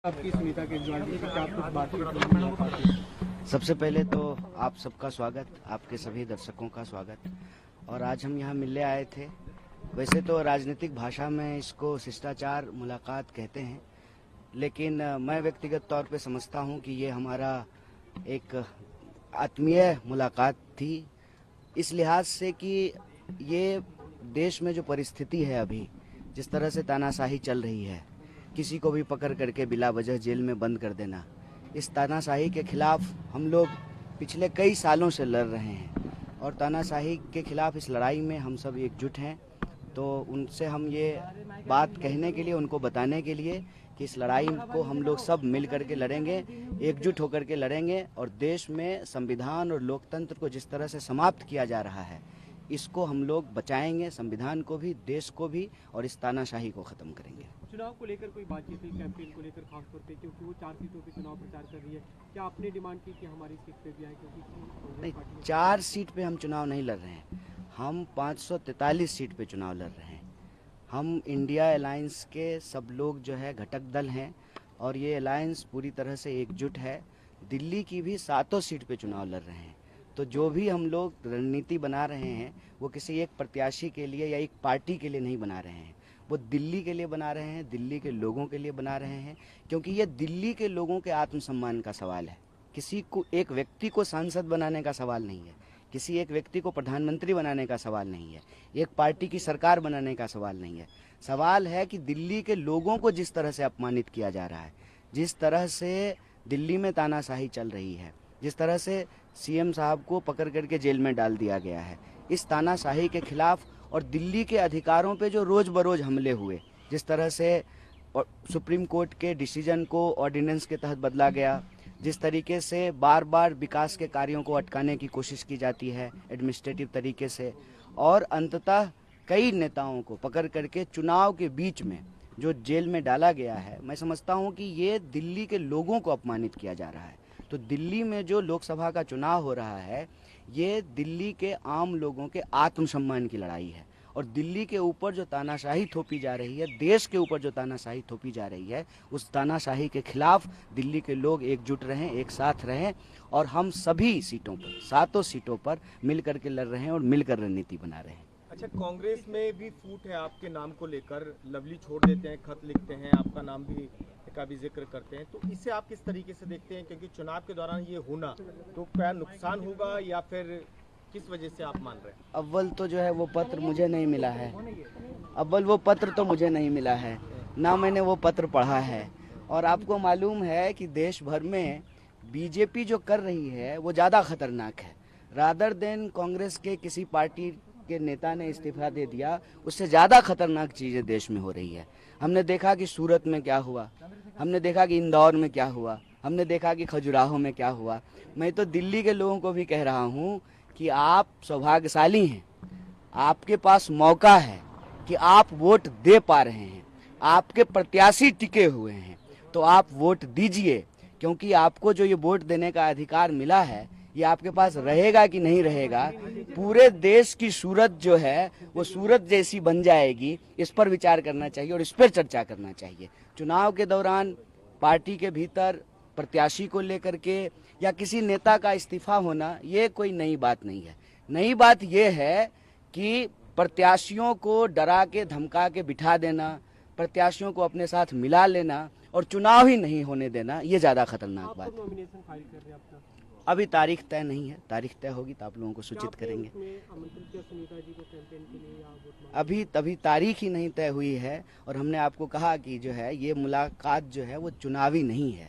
आपकी सुनीता के ज्वाइनिंग की क्या कुछ बातचीत? सबसे पहले तो आप सबका स्वागत, आपके सभी दर्शकों का स्वागत। और आज हम यहाँ मिलने आए थे। वैसे तो राजनीतिक भाषा में इसको शिष्टाचार मुलाकात कहते हैं, लेकिन मैं व्यक्तिगत तौर पे समझता हूँ कि ये हमारा एक आत्मीय मुलाकात थी, इस लिहाज से कि ये देश में जो परिस्थिति है अभी, जिस तरह से तानाशाही चल रही है, किसी को भी पकड़ करके बिला वजह जेल में बंद कर देना, इस तानाशाही के खिलाफ हम लोग पिछले कई सालों से लड़ रहे हैं। और तानाशाही के खिलाफ इस लड़ाई में हम सब एकजुट हैं। तो उनसे हम ये बात कहने के लिए, उनको बताने के लिए कि इस लड़ाई को हम लोग सब मिल करके लड़ेंगे, एकजुट होकर के लड़ेंगे। और देश में संविधान और लोकतंत्र को जिस तरह से समाप्त किया जा रहा है, इसको हम लोग बचाएंगे, संविधान को भी, देश को भी, और इस तानाशाही को ख़त्म करेंगे। चुनाव को लेकर कोई बातचीत हुई, कैंपेन को लेकर खासतौर पे, क्योंकि वो 4 सीटों पे चुनाव प्रचार कर रही है, क्या आपने डिमांड की कि हमारी सीट पे भी आए? क्योंकि नहीं, 4 सीट पे हम चुनाव नहीं लड़ रहे हैं, हम 543 सीट पे चुनाव लड़ रहे हैं। हम इंडिया अलायंस के सब लोग जो है घटक दल हैं, और ये अलायंस पूरी तरह से एकजुट है। दिल्ली की भी 7 सीट पे चुनाव लड़ रहे हैं। तो जो भी हम लोग रणनीति बना रहे हैं, वो किसी एक प्रत्याशी के लिए या एक पार्टी के लिए नहीं बना रहे हैं, वो दिल्ली के लिए बना रहे हैं, दिल्ली के लोगों के लिए बना रहे हैं। क्योंकि ये दिल्ली के लोगों के आत्मसम्मान का सवाल है। किसी को, एक व्यक्ति को सांसद बनाने का सवाल नहीं है, किसी एक व्यक्ति को प्रधानमंत्री बनाने का सवाल नहीं है, एक पार्टी की सरकार बनाने का सवाल नहीं है। सवाल है कि दिल्ली के लोगों को जिस तरह से अपमानित किया जा रहा है, जिस तरह से दिल्ली में तानाशाही चल रही है, जिस तरह से सीएम साहब को पकड़ करके जेल में डाल दिया गया है, इस तानाशाही के खिलाफ, और दिल्ली के अधिकारों पे जो रोज़ बरोज़ हमले हुए, जिस तरह से सुप्रीम कोर्ट के डिसीजन को ऑर्डिनेंस के तहत बदला गया, जिस तरीके से बार बार विकास के कार्यों को अटकाने की कोशिश की जाती है एडमिनिस्ट्रेटिव तरीके से, और अंततः कई नेताओं को पकड़ करके चुनाव के बीच में जो जेल में डाला गया है, मैं समझता हूं कि ये दिल्ली के लोगों को अपमानित किया जा रहा है। तो दिल्ली में जो लोकसभा का चुनाव हो रहा है, ये दिल्ली के आम लोगों के आत्मसम्मान की लड़ाई है। और दिल्ली के ऊपर जो तानाशाही थोपी जा रही है, देश के ऊपर जो तानाशाही थोपी जा रही है, उस तानाशाही के खिलाफ दिल्ली के लोग एकजुट रहें, एक साथ रहें, और हम सभी सीटों पर, 7 सीटों पर मिल करके लड़ रहे हैं और मिलकर रणनीति बना रहे हैं। अच्छा, कांग्रेस में भी फूट है आपके नाम को लेकर, लवली छोड़ देते हैं, खत लिखते हैं, आपका नाम भी का भी जिक्र करते हैं, तो इसे आप किस तरीके से देखते हैं? क्योंकि चुनाव के दौरान ये होना तो क्या नुकसान होगा, या फिर किस वजह से आप मान रहे हैं? अव्वल तो जो है वो पत्र मुझे नहीं मिला है, अव्वल वो पत्र तो मुझे नहीं मिला है, ना मैंने वो पत्र पढ़ा है। और आपको मालूम है कि देश भर में बीजेपी जो कर रही है वो ज़्यादा खतरनाक है। रादर देन कांग्रेस के किसी पार्टी के नेता ने इस्तीफा दे दिया, उससे ज़्यादा खतरनाक चीज़ें देश में हो रही है। हमने देखा कि सूरत में क्या हुआ, हमने देखा कि इंदौर में क्या हुआ, हमने देखा कि खजुराहो में क्या हुआ। मैं तो दिल्ली के लोगों को भी कह रहा हूँ कि आप सौभाग्यशाली हैं, आपके पास मौका है कि आप वोट दे पा रहे हैं, आपके प्रत्याशी टिके हुए हैं, तो आप वोट दीजिए। क्योंकि आपको जो ये वोट देने का अधिकार मिला है, ये आपके पास रहेगा कि नहीं रहेगा, पूरे देश की सूरत जो है वो सूरत जैसी बन जाएगी, इस पर विचार करना चाहिए और इस पर चर्चा करना चाहिए। चुनाव के दौरान पार्टी के भीतर प्रत्याशी को लेकर के या किसी नेता का इस्तीफा होना, ये कोई नई बात नहीं है। नई बात ये है कि प्रत्याशियों को डरा के, धमका के बिठा देना, प्रत्याशियों को अपने साथ मिला लेना और चुनाव ही नहीं होने देना, ये ज़्यादा खतरनाक बात है। नॉमिनेशन फाइल कर रहे हैं अपना? अभी तारीख तय नहीं है, तारीख तय होगी तो आप लोगों को सूचित करेंगे। आमंत्रित किया सुनीता जी को कैंपेन के लिए या वोट मांगने? अभी तभी तारीख ही नहीं तय हुई है, और हमने आपको कहा कि जो है ये मुलाकात जो है वो चुनावी नहीं है,